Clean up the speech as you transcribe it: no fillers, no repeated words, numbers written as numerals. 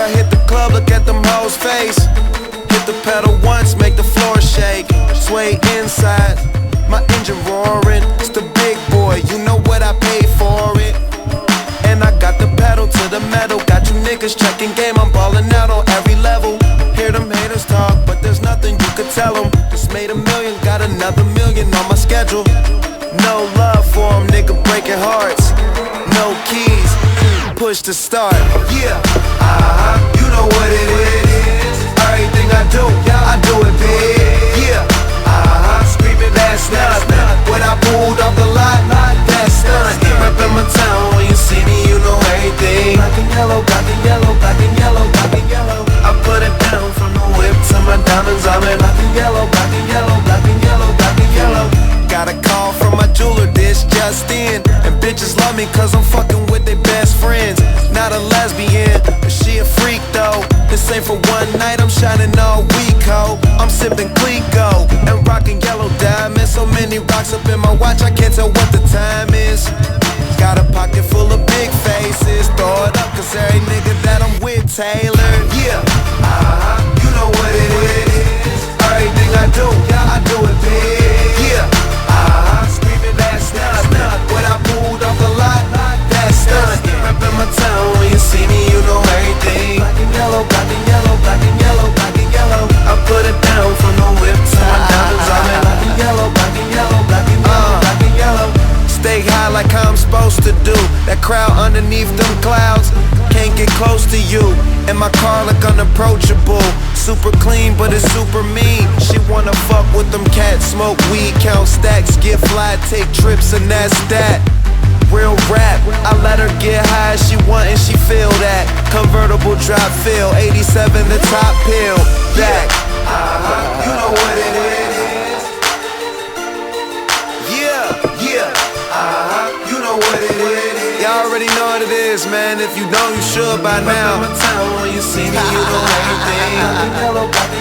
I hit the club, look at them hoes' face. Hit the pedal once, make the floor shake. Sway inside, my engine roaring. It's the big boy, you know what I paid for it. And I got the pedal to the metal. Got you niggas checking game, I'm ballin' out on every level. Hear them haters talk, but there's nothing you could tell them. Just made $1 million, got another $1 million on my schedule. No love for them, nigga breaking hearts. No keys, push to start. Yeah, you know what it is. Everything I do, I do it big. Yeah, screaming that's not when I pulled off the lot, that's not. Reppin' my town, when you see me, you know everything. Black and yellow, black and yellow, black and yellow, black and yellow. I put it down from the whip to my diamonds. I'm in black and yellow, black and yellow, black and yellow, black and yellow. Got a call from my jeweler, this just in. And bitches love me cause I'm fucking with their best friends. Not a lesbian, but she a freak though. This ain't for one night, I'm shining all week, ho. I'm sipping Clico and rocking yellow diamonds. So many rocks up in my watch, I can't tell what the time is. Got a pocket full of big faces. Throw it up cause every nigga that I'm with Taylor. Yeah, you know what it is. Everything I do, I do it big. Yeah, screaming that's not when I pulled off the lot, that's not. Reppin' my town, when you see me, you know everything. Black and yellow, black and yellow, black and yellow, black and yellow. I put it down from the whip to my diamonds. I'm in black and yellow, black and yellow, black and yellow, black and yellow. Stay high like I'm supposed to do. That crowd underneath them clouds can't get close to you. And my car look unapproachable. Super clean, but it's super mean. She wanna fuck with them cats, smoke weed, count stacks, get fly, take trips, and that's that. Real rap, I let her get high as she want and she feel that. Convertible drop feel, 87 the top pill, back. You know what it is. Yeah, you know what it is. Y'all already know what it is, man. If you don't, you should by now. When you see me, you know everything.